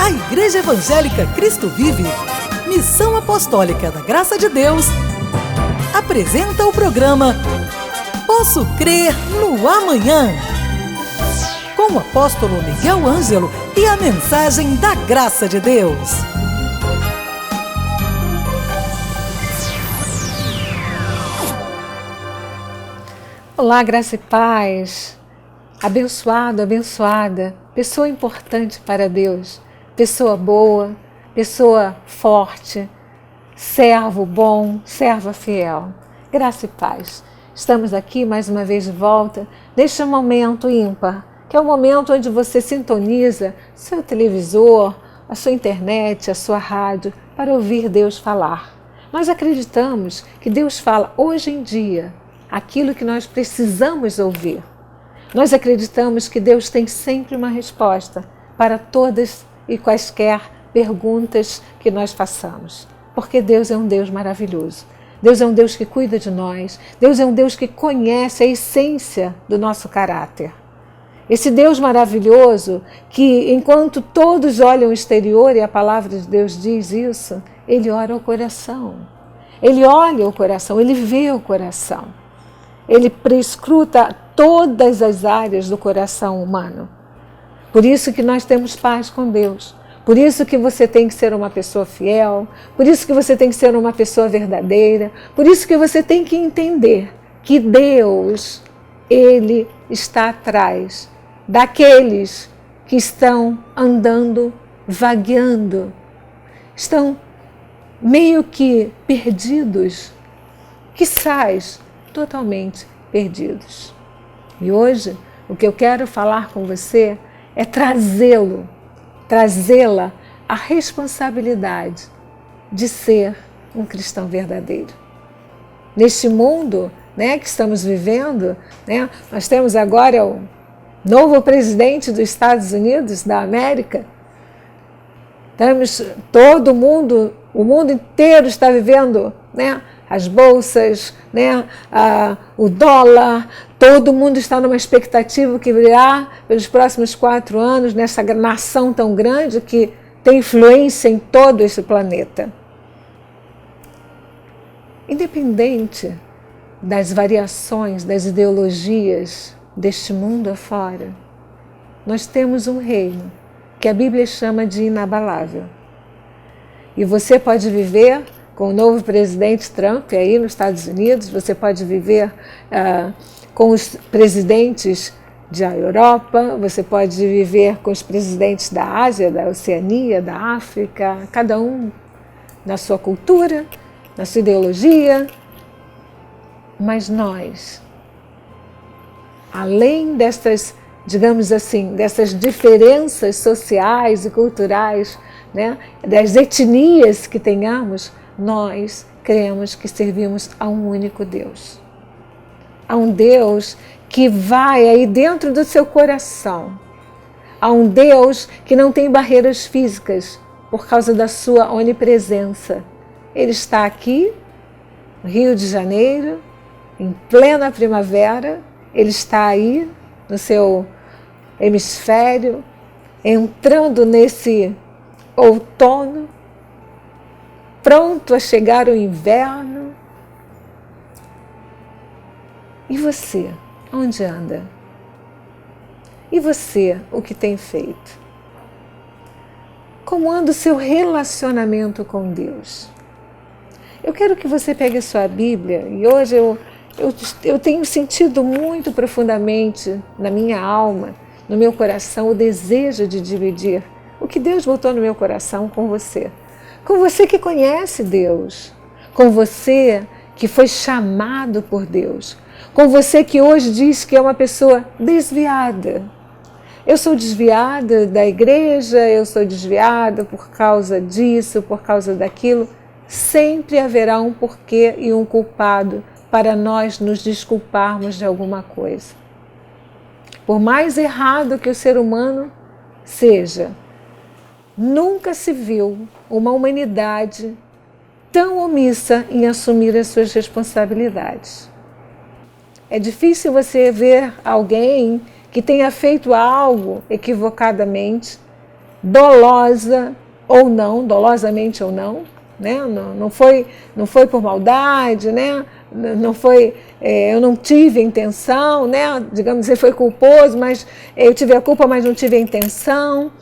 A Igreja Evangélica Cristo Vive, Missão Apostólica da Graça de Deus, apresenta o programa Posso Crer no Amanhã, com o apóstolo Miguel Ângelo e a mensagem da Graça de Deus. Olá, graça e paz, abençoado, abençoada, pessoa importante para Deus, pessoa boa, pessoa forte, servo bom, serva fiel, graça e paz. Estamos aqui mais uma vez de volta, neste momento ímpar, que é o momento onde você sintoniza seu televisor, a sua internet, a sua rádio, para ouvir Deus falar. Nós acreditamos que Deus fala hoje em dia aquilo que nós precisamos ouvir. Nós acreditamos que Deus tem sempre uma resposta para todas e quaisquer perguntas que nós façamos. Porque Deus é um Deus maravilhoso. Deus é um Deus que cuida de nós. Deus é um Deus que conhece a essência do nosso caráter. Esse Deus maravilhoso que, enquanto todos olham o exterior, e a palavra de Deus diz isso, Ele olha o coração. Ele olha o coração, Ele vê o coração. Ele prescruta todas as áreas do coração humano. Por isso que nós temos paz com Deus. Por isso que você tem que ser uma pessoa fiel. Por isso que você tem que ser uma pessoa verdadeira. Por isso que você tem que entender que Deus, Ele está atrás daqueles que estão andando, vagueando. Estão meio que perdidos, quiçás totalmente perdidos. E hoje, o que eu quero falar com você é trazê-la à responsabilidade de ser um cristão verdadeiro. Neste mundo, que estamos vivendo, nós temos agora o novo presidente dos Estados Unidos da América. Todo mundo, o mundo inteiro está vivendo, as bolsas, o dólar, todo mundo está numa expectativa que virá pelos próximos 4 anos nessa nação tão grande que tem influência em todo esse planeta. Independente das variações, das ideologias deste mundo afora, nós temos um reino que a Bíblia chama de inabalável. E você pode viver com o novo presidente Trump aí nos Estados Unidos, você pode viver com os presidentes da Europa, você pode viver com os presidentes da Ásia, da Oceania, da África, cada um na sua cultura, na sua ideologia. Mas nós, além destas, digamos assim, dessas diferenças sociais e culturais, das etnias que tenhamos, nós cremos que servimos a um único Deus. A um Deus que vai aí dentro do seu coração. A um Deus que não tem barreiras físicas por causa da sua onipresença. Ele está aqui, no Rio de Janeiro, em plena primavera. Ele está aí no seu hemisfério, entrando nesse outono, pronto a chegar o inverno. E você, onde anda? E você, o que tem feito? Como anda o seu relacionamento com Deus? Eu quero que você pegue a sua Bíblia, e hoje eu tenho sentido muito profundamente na minha alma, no meu coração, o desejo de dividir o que Deus botou no meu coração com você. Com você que conhece Deus, com você que foi chamado por Deus, com você que hoje diz que é uma pessoa desviada. Eu sou desviada da igreja, eu sou desviada por causa disso, por causa daquilo. Sempre haverá um porquê e um culpado para nós nos desculparmos de alguma coisa. Por mais errado que o ser humano seja, nunca se viu uma humanidade tão omissa em assumir as suas responsabilidades. É difícil você ver alguém que tenha feito algo equivocadamente dolosa ou não, dolosamente ou não, né? Não foi por maldade, né? Não foi, eu não tive a intenção, né? Digamos, ele foi culposo, mas eu tive a culpa, mas não tive a intenção.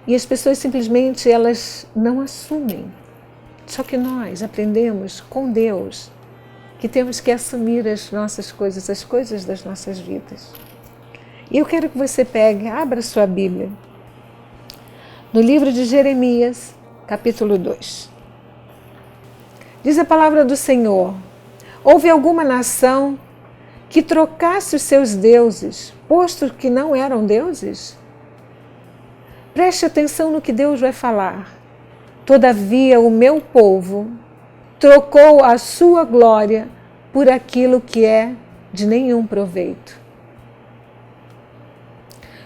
E as pessoas simplesmente elas não assumem. Só que nós aprendemos com Deus que temos que assumir as nossas coisas, as coisas das nossas vidas. E eu quero que você pegue, abra sua Bíblia, no livro de Jeremias, capítulo 2. Diz a palavra do Senhor: houve alguma nação que trocasse os seus deuses, posto que não eram deuses? Preste atenção no que Deus vai falar. Todavia o meu povo trocou a sua glória por aquilo que é de nenhum proveito.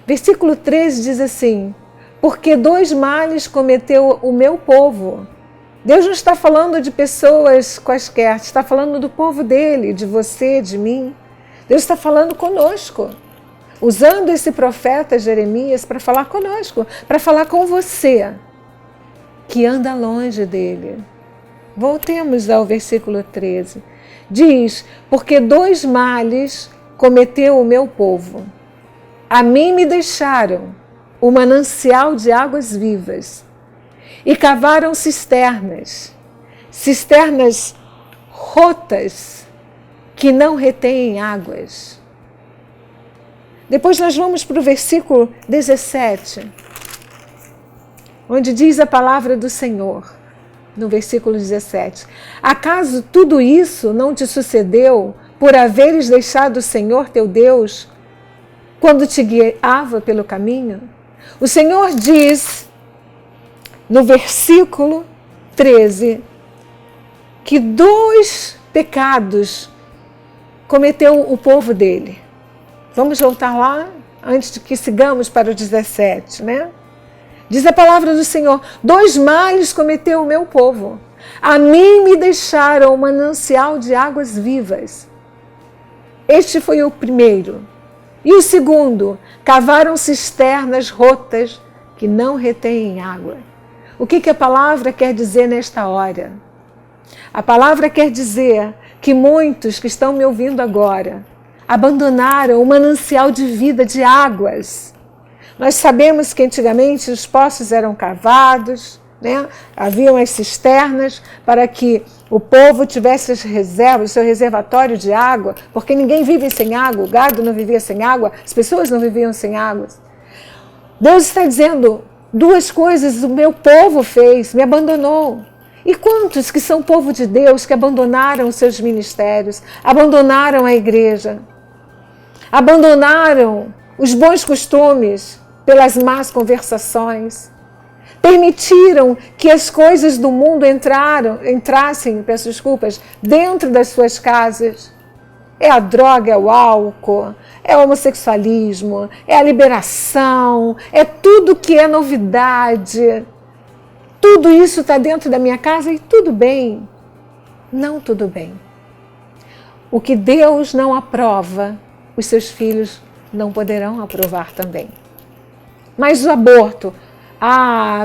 Versículo 13 diz assim: porque 2 males cometeu o meu povo. Deus não está falando de pessoas quaisquer, está falando do povo dele, de você, de mim. Deus está falando conosco, usando esse profeta Jeremias para falar conosco, para falar com você, que anda longe dele. Voltemos ao versículo 13. Diz: porque 2 males cometeu o meu povo. A mim me deixaram o manancial de águas vivas e cavaram cisternas rotas que não retêm águas. Depois nós vamos para o versículo 17, onde diz a palavra do Senhor, no versículo 17: acaso tudo isso não te sucedeu por haveres deixado o Senhor teu Deus quando te guiava pelo caminho? O Senhor diz, no versículo 13, que 2 pecados cometeu o povo dele. Vamos voltar lá, antes de que sigamos para o 17, né? Diz a palavra do Senhor: 2 males cometeu o meu povo. A mim me deixaram o manancial de águas vivas. Este foi o primeiro. E o segundo: cavaram cisternas rotas que não retêm água. O que a palavra quer dizer nesta hora? A palavra quer dizer que muitos que estão me ouvindo agora abandonaram o manancial de vida, de águas. Nós sabemos que antigamente os poços eram cavados, né? Haviam as cisternas para que o povo tivesse as reservas, o seu reservatório de água, porque ninguém vive sem água, o gado não vivia sem água, as pessoas não viviam sem água. Deus está dizendo: 2 coisas o meu povo fez, me abandonou. E quantos que são povo de Deus que abandonaram os seus ministérios, abandonaram a igreja, abandonaram os bons costumes pelas más conversações, permitiram que as coisas do mundo entrassem, peço desculpas, dentro das suas casas. É a droga, é o álcool, é o homossexualismo, é a liberação, é tudo que é novidade. Tudo isso está dentro da minha casa e tudo bem. Não tudo bem. O que Deus não aprova, os seus filhos não poderão aprovar também. Mas o aborto,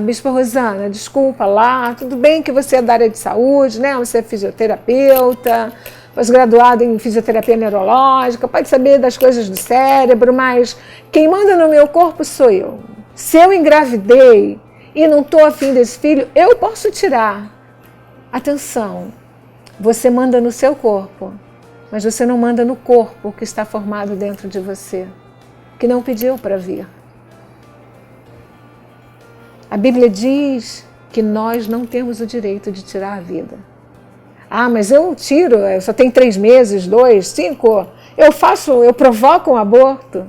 Bispa Rosana, desculpa lá, tudo bem que você é da área de saúde, né? Você é fisioterapeuta, pós-graduado em fisioterapia neurológica, pode saber das coisas do cérebro, mas quem manda no meu corpo sou eu. Se eu engravidei e não estou afim desse filho, eu posso tirar. Atenção, você manda no seu corpo, mas você não manda no corpo que está formado dentro de você, que não pediu para vir. A Bíblia diz que nós não temos o direito de tirar a vida. Mas eu tiro, eu só tenho 3 meses, 2, 5, eu provoco um aborto.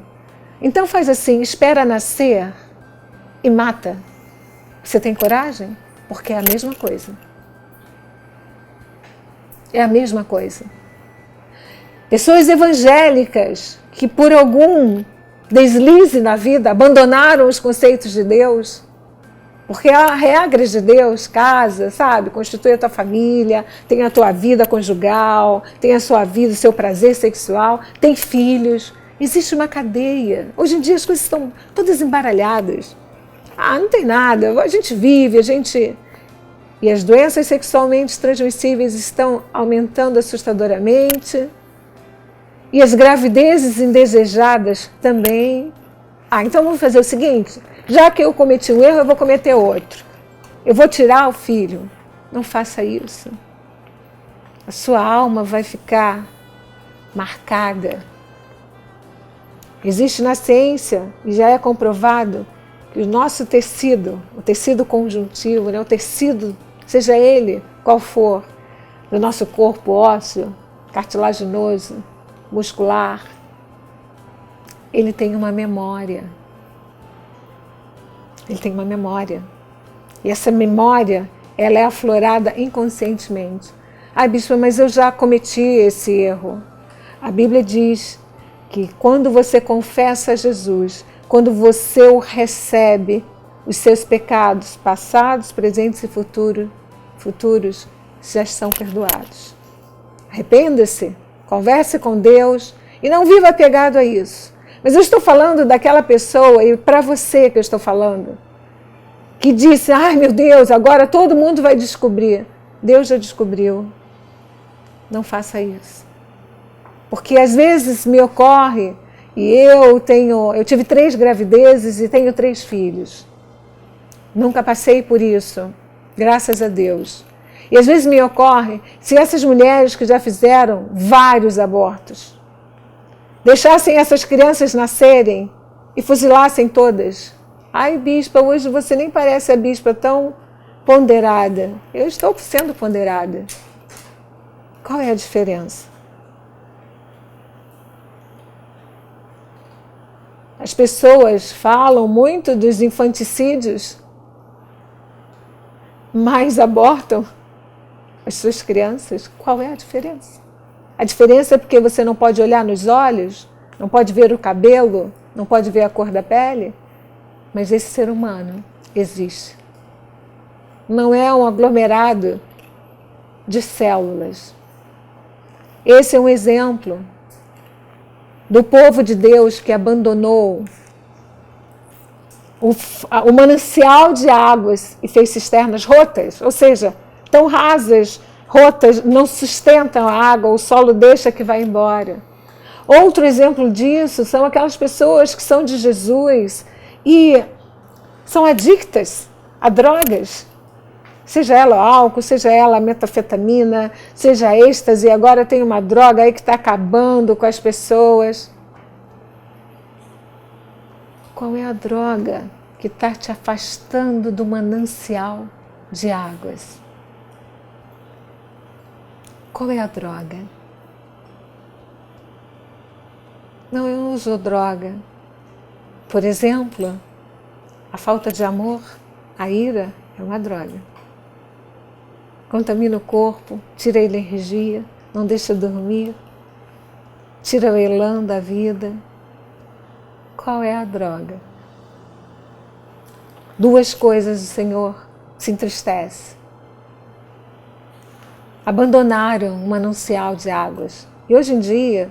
Então faz assim, espera nascer e mata. Você tem coragem? Porque é a mesma coisa. É a mesma coisa. Pessoas evangélicas que por algum deslize na vida abandonaram os conceitos de Deus, porque há regras de Deus, casa, sabe? Constitui a tua família, tem a tua vida conjugal, tem a sua vida, o seu prazer sexual, tem filhos. Existe uma cadeia. Hoje em dia as coisas estão todas embaralhadas. não tem nada, a gente vive, E as doenças sexualmente transmissíveis estão aumentando assustadoramente. E as gravidezes indesejadas também. Então vamos fazer o seguinte, já que eu cometi um erro, eu vou cometer outro. Eu vou tirar o filho. Não faça isso. A sua alma vai ficar marcada. Existe na ciência, e já é comprovado, que o nosso tecido, o tecido conjuntivo, o tecido, seja ele qual for, do nosso corpo ósseo, cartilaginoso, muscular, ele tem uma memória. Ele tem uma memória. E essa memória, ela é aflorada inconscientemente. Bispa, mas eu já cometi esse erro. A Bíblia diz que quando você confessa a Jesus, quando você o recebe, os seus pecados passados, presentes e futuros já são perdoados. Arrependa-se, converse com Deus e não viva apegado a isso. Mas eu estou falando daquela pessoa, e para você que eu estou falando, que disse, meu Deus, agora todo mundo vai descobrir. Deus já descobriu. Não faça isso. Porque às vezes me ocorre, e eu tive 3 gravidezes e tenho 3 filhos. Nunca passei por isso, graças a Deus. E às vezes me ocorre, se essas mulheres que já fizeram vários abortos, deixassem essas crianças nascerem e fuzilassem todas. Bispa, hoje você nem parece a bispa tão ponderada. Eu estou sendo ponderada. Qual é a diferença? As pessoas falam muito dos infanticídios, mas abortam as suas crianças. Qual é a diferença? A diferença é porque você não pode olhar nos olhos, não pode ver o cabelo, não pode ver a cor da pele, mas esse ser humano existe. Não é um aglomerado de células. Esse é um exemplo do povo de Deus que abandonou o manancial de águas e fez cisternas rotas, ou seja, tão rasas, rotas, não sustentam a água, o solo deixa que vai embora. Outro exemplo disso são aquelas pessoas que são de Jesus e são adictas a drogas, seja ela álcool, seja ela metanfetamina, seja êxtase, agora tem uma droga aí que está acabando com as pessoas. Qual é a droga que está te afastando do manancial de águas? Qual é a droga? Não, eu não uso droga. Por exemplo, a falta de amor, a ira, é uma droga. Contamina o corpo, tira a energia, não deixa dormir, tira o elan da vida. Qual é a droga? 2 coisas o Senhor se entristece. Abandonaram o manancial de águas. E hoje em dia,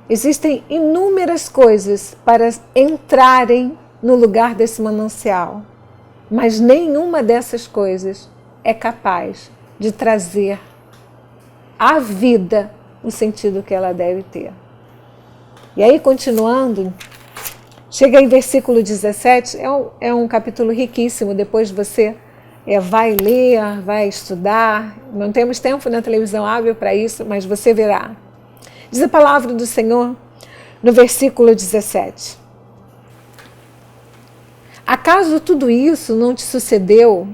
existem inúmeras coisas para entrarem no lugar desse manancial. Mas nenhuma dessas coisas é capaz de trazer à vida o sentido que ela deve ter. E aí, continuando, chega em versículo 17, é um capítulo riquíssimo, depois você vai ler, vai estudar, não temos tempo na televisão hábil para isso, mas você verá. Diz a palavra do Senhor no versículo 17. Acaso tudo isso não te sucedeu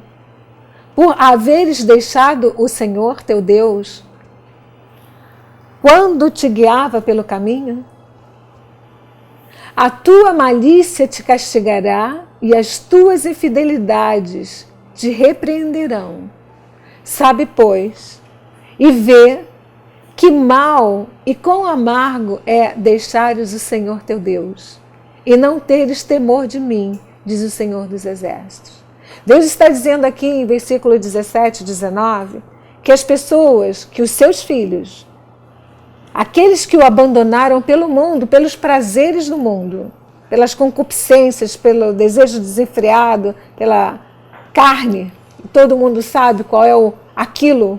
por haveres deixado o Senhor teu Deus quando te guiava pelo caminho? A tua malícia te castigará e as tuas infidelidades te repreenderão. Sabe, pois, e vê que mal e quão amargo é deixares o Senhor teu Deus e não teres temor de mim, diz o Senhor dos Exércitos. Deus está dizendo aqui em versículo 17 e 19 que as pessoas, que os seus filhos, aqueles que o abandonaram pelo mundo, pelos prazeres do mundo, pelas concupiscências, pelo desejo desenfreado, pela carne. Todo mundo sabe qual é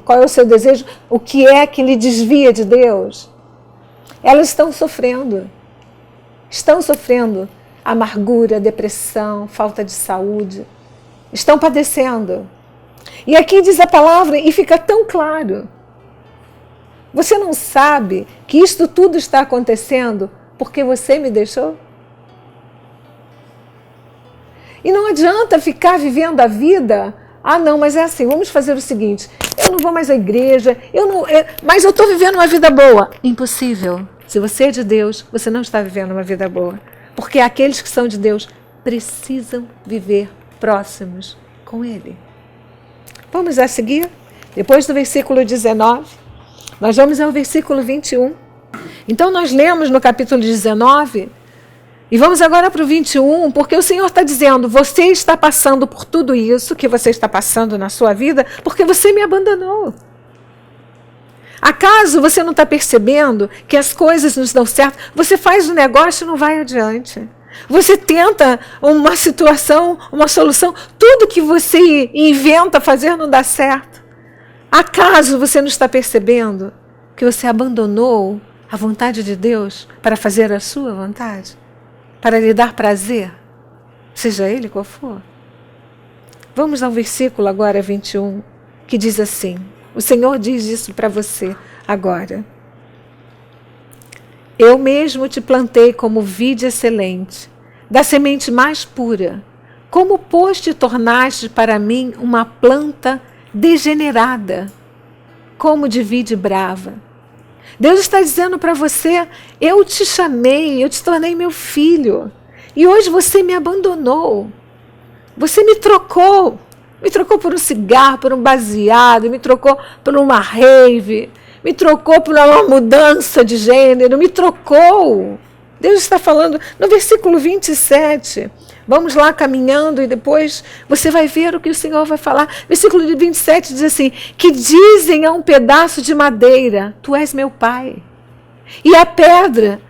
qual é o seu desejo, o que é que lhe desvia de Deus. Elas estão sofrendo amargura, depressão, falta de saúde, estão padecendo. E aqui diz a palavra e fica tão claro. Você não sabe que isto tudo está acontecendo porque você me deixou? E não adianta ficar vivendo a vida, não, mas é assim, vamos fazer o seguinte, eu não vou mais à igreja, mas eu estou vivendo uma vida boa. Impossível. Se você é de Deus, você não está vivendo uma vida boa. Porque aqueles que são de Deus precisam viver próximos com Ele. Vamos a seguir? Depois do versículo 19, nós vamos ao versículo 21. Então nós lemos no capítulo 19 e vamos agora para o 21, porque o Senhor está dizendo, você está passando por tudo isso que você está passando na sua vida porque você me abandonou. Acaso você não está percebendo que as coisas não dão certo? Você faz um negócio e não vai adiante. Você tenta uma situação, uma solução, tudo que você inventa fazer não dá certo. Acaso você não está percebendo que você abandonou a vontade de Deus para fazer a sua vontade? Para lhe dar prazer? Seja ele qual for. Vamos ao versículo agora 21, que diz assim, o Senhor diz isso para você agora. Eu mesmo te plantei como vide excelente, da semente mais pura. Como, pois, te tornaste para mim uma planta degenerada, como de vide brava? Deus está dizendo para você, eu te chamei, eu te tornei meu filho, e hoje você me abandonou. Você me trocou por um cigarro, por um baseado, me trocou por uma rave, me trocou por uma mudança de gênero, me trocou. Deus está falando no versículo 27. Vamos lá caminhando e depois você vai ver o que o Senhor vai falar. Versículo 27 diz assim, que dizem a um pedaço de madeira, tu és meu pai. E a pedra,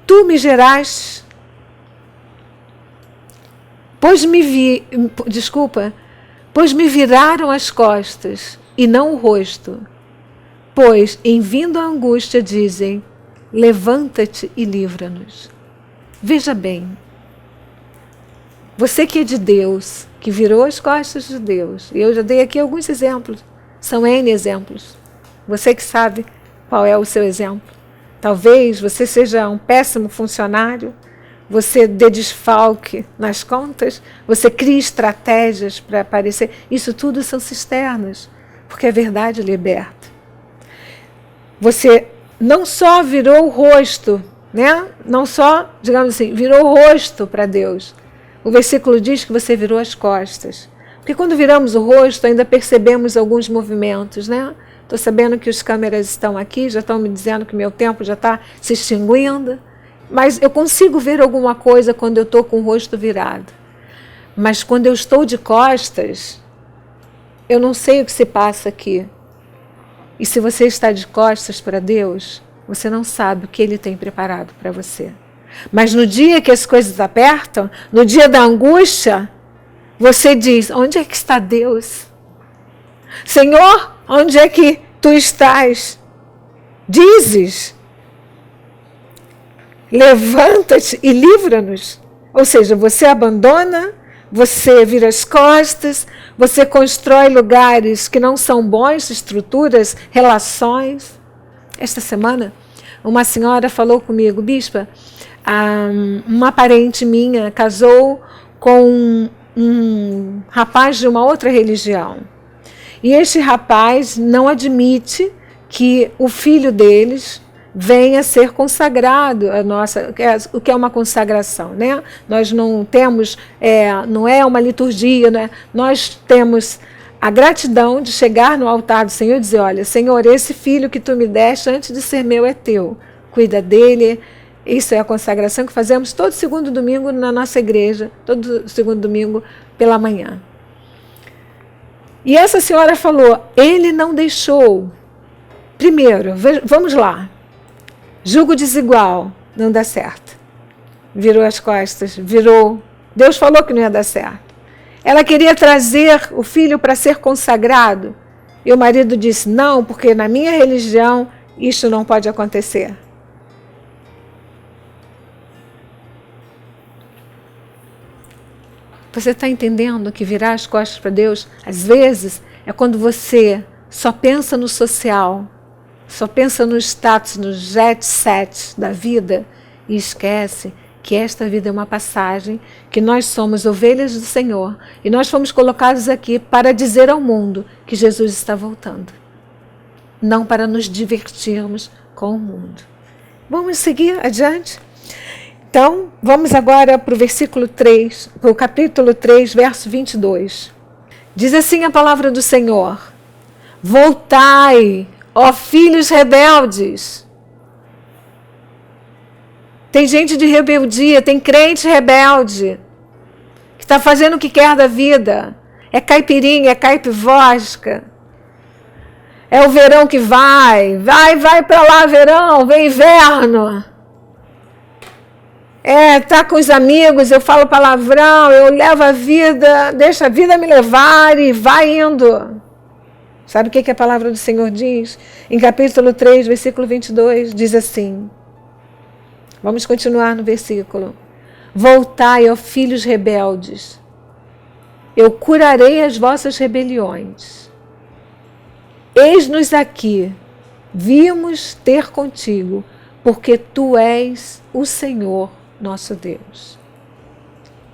tu me geraste. Pois me viraram as costas e não o rosto. Pois, em vindo a angústia, dizem, levanta-te e livra-nos. Veja bem, você que é de Deus, que virou as costas de Deus, e eu já dei aqui alguns exemplos, são N exemplos. Você que sabe qual é o seu exemplo. Talvez você seja um péssimo funcionário, você dê desfalque nas contas, você cria estratégias para aparecer. Isso tudo são cisternas, porque a verdade liberta. Você não só virou o rosto, né? Não só, digamos assim, virou o rosto para Deus. O versículo diz que você virou as costas. Porque quando viramos o rosto, ainda percebemos alguns movimentos, né? Estou sabendo que os câmeras estão aqui, já estão me dizendo que meu tempo já está se extinguindo. Mas eu consigo ver alguma coisa quando eu estou com o rosto virado. Mas quando eu estou de costas, eu não sei o que se passa aqui. E se você está de costas para Deus, você não sabe o que Ele tem preparado para você. Mas no dia que as coisas apertam, no dia da angústia, você diz, onde é que está Deus? Senhor, onde é que Tu estás? Dizes, levanta-te e livra-nos. Ou seja, você abandona, você vira as costas, você constrói lugares que não são bons, estruturas, relações. Esta semana, uma senhora falou comigo, bispa, uma parente minha casou com um rapaz de uma outra religião. E este rapaz não admite que o filho deles venha a ser consagrado, o que é uma consagração, né? Nós não temos, não é uma liturgia, né? Nós temos a gratidão de chegar no altar do Senhor e dizer, olha, Senhor, esse filho que Tu me deste antes de ser meu é Teu, cuida dele. Isso é a consagração que fazemos todo segundo domingo na nossa igreja, todo segundo domingo pela manhã. E essa senhora falou, ele não deixou. Primeiro, vamos lá. Julgo desigual, não dá certo. virou as costas, virou. Deus falou que não ia dar certo. Ela queria trazer o filho para ser consagrado. E o marido disse, não, porque na minha religião isto não pode acontecer. Você está entendendo que virar as costas para Deus, às vezes, é quando você só pensa no social, só pensa no status, no jet set da vida e esquece que esta vida é uma passagem, que nós somos ovelhas do Senhor e nós fomos colocados aqui para dizer ao mundo que Jesus está voltando, não para nos divertirmos com o mundo. Vamos seguir adiante? Então, vamos agora para o versículo 3, para o capítulo 3, verso 22. Diz assim a palavra do Senhor: voltai, ó filhos rebeldes. Tem gente de rebeldia, tem crente rebelde, que está fazendo o que quer da vida. É caipirinha, é caipivosca. É o verão que vai para lá verão, vem inverno. Tá com os amigos, eu falo palavrão, eu levo a vida, deixa a vida me levar e vai indo. Sabe o que a palavra do Senhor diz? Em capítulo 3, versículo 22, diz assim. Vamos continuar no versículo. Voltai, ó filhos rebeldes, eu curarei as vossas rebeliões. Eis-nos aqui, vimos ter contigo, porque tu és o Senhor nosso Deus.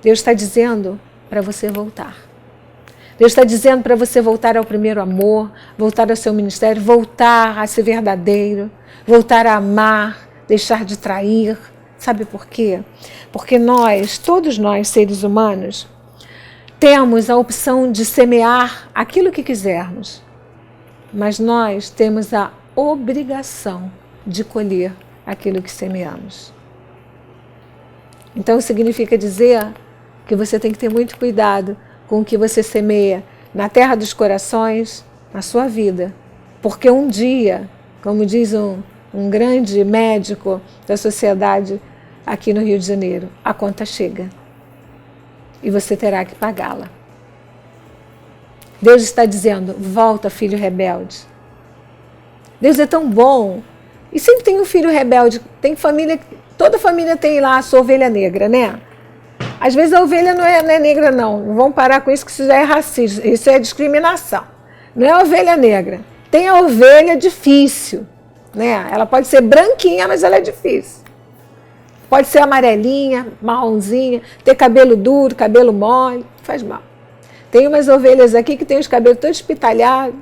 Deus está dizendo para você voltar. Deus está dizendo para você voltar ao primeiro amor, voltar ao seu ministério, voltar a ser verdadeiro, voltar a amar, deixar de trair. Sabe por quê? Porque nós, todos nós, seres humanos, temos a opção de semear aquilo que quisermos, mas nós temos a obrigação de colher aquilo que semeamos. Então significa dizer que você tem que ter muito cuidado com o que você semeia na terra dos corações, na sua vida, porque um dia, como diz um grande médico da sociedade aqui no Rio de Janeiro, a conta chega e você terá que pagá-la. Deus está dizendo, volta, filho rebelde. Deus é tão bom. E sempre tem um filho rebelde, tem família, toda família tem lá a sua ovelha negra, né? Às vezes a ovelha não é negra não vão parar com isso, que isso já é racismo, isso é discriminação. Não é a ovelha negra, tem a ovelha difícil. Né? Ela pode ser branquinha, mas ela é difícil. Pode ser amarelinha, marronzinha, ter cabelo duro, cabelo mole, faz mal. Tem umas ovelhas aqui que tem os cabelos todos espitalhados.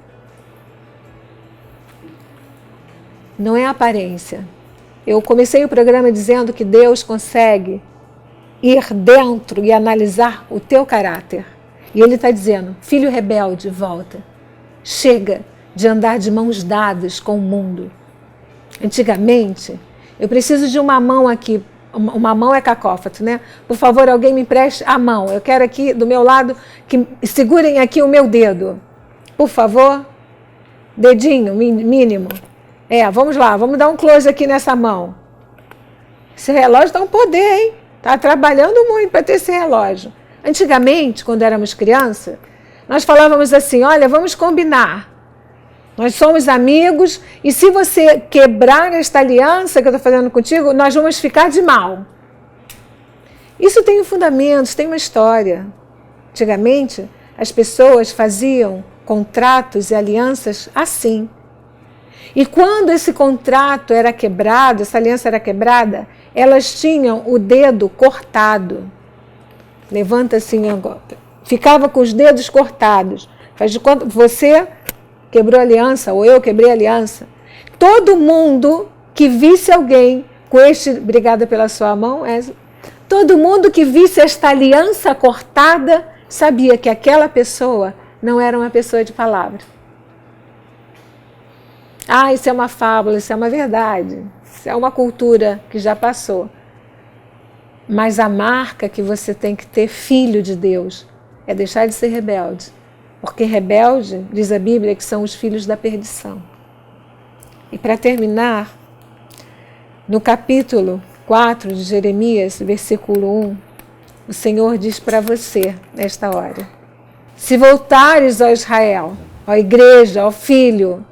Não é aparência. Eu comecei o programa dizendo que Deus consegue ir dentro e analisar o teu caráter. E Ele está dizendo, filho rebelde, volta. Chega de andar de mãos dadas com o mundo. Antigamente, eu preciso de uma mão aqui, uma mão é cacófato, né? Por favor, alguém me empreste a mão. Eu quero aqui do meu lado que segurem aqui o meu dedo. Por favor, dedinho mínimo. Vamos lá, vamos dar um close aqui nessa mão. Esse relógio dá um poder, hein? Tá trabalhando muito para ter esse relógio. Antigamente, quando éramos crianças, nós falávamos assim, olha, vamos combinar. Nós somos amigos e se você quebrar esta aliança que eu estou fazendo contigo, nós vamos ficar de mal. Isso tem um fundamento, tem uma história. Antigamente, as pessoas faziam contratos e alianças assim. E quando esse contrato era quebrado, essa aliança era quebrada, elas tinham o dedo cortado. Levanta assim agora. Ficava com os dedos cortados. Faz de conta, você quebrou a aliança, ou eu quebrei a aliança. Todo mundo que visse alguém com obrigada pela sua mão, todo mundo que visse esta aliança cortada, sabia que aquela pessoa não era uma pessoa de palavra. Isso é uma fábula, isso é uma verdade. Isso é uma cultura que já passou. Mas a marca que você tem que ter, filho de Deus, é deixar de ser rebelde. Porque rebelde, diz a Bíblia, que são os filhos da perdição. E para terminar, no capítulo 4 de Jeremias, versículo 1, o Senhor diz para você, nesta hora: se voltares, ó Israel, ó igreja, ó filho,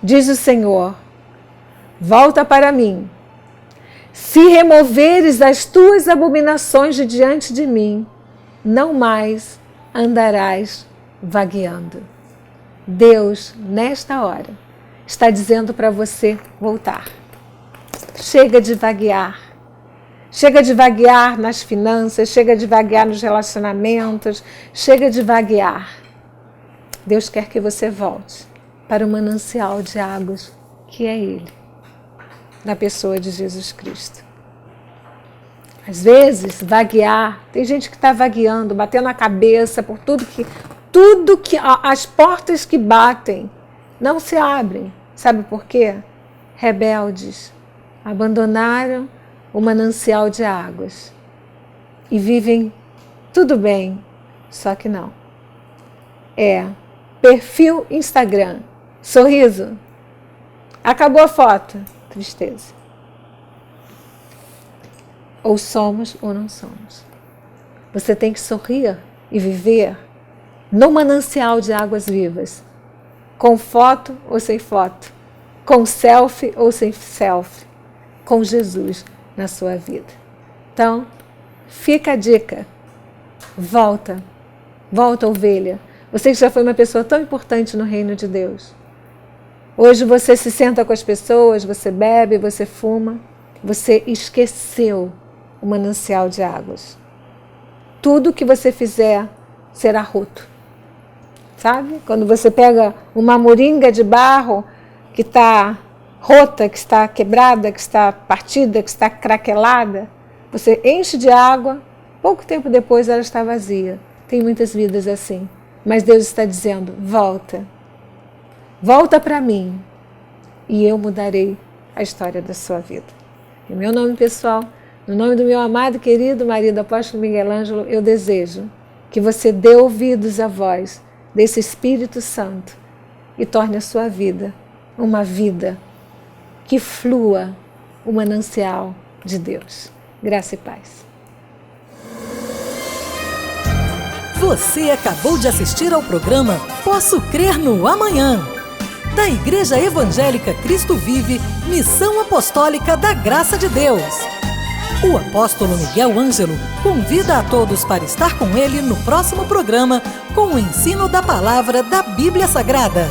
diz o Senhor, volta para mim. Se removeres as tuas abominações de diante de mim, não mais andarás vagueando. Deus, nesta hora, está dizendo para você voltar. Chega de vaguear. Chega de vaguear nas finanças, chega de vaguear nos relacionamentos, chega de vaguear. Deus quer que você volte para o manancial de águas que é Ele, na pessoa de Jesus Cristo. Às vezes, vaguear, tem gente que está vagueando, batendo a cabeça por tudo que as portas que batem não se abrem. Sabe por quê? Rebeldes, abandonaram o manancial de águas e vivem tudo bem, só que não. Perfil Instagram, sorriso, acabou a foto, tristeza. Ou somos ou não somos. Você tem que sorrir e viver no manancial de águas vivas, com foto ou sem foto, com selfie ou sem selfie, com Jesus na sua vida. Então, fica a dica. Volta, ovelha. Você que já foi uma pessoa tão importante no reino de Deus. Hoje você se senta com as pessoas, você bebe, você fuma, você esqueceu o manancial de águas. Tudo que você fizer será roto. Sabe? Quando você pega uma moringa de barro que está rota, que está quebrada, que está partida, que está craquelada, você enche de água, pouco tempo depois ela está vazia. Tem muitas vidas assim. Mas Deus está dizendo, volta. Volta para mim e eu mudarei a história da sua vida. Em meu nome pessoal, no nome do meu amado e querido marido apóstolo Miguel Ângelo, eu desejo que você dê ouvidos à voz desse Espírito Santo e torne a sua vida uma vida que flua o manancial de Deus. Graça e paz. Você acabou de assistir ao programa Posso Crer no Amanhã, da Igreja Evangélica Cristo Vive, Missão Apostólica da Graça de Deus. O apóstolo Miguel Ângelo convida a todos para estar com ele no próximo programa com o ensino da palavra da Bíblia Sagrada.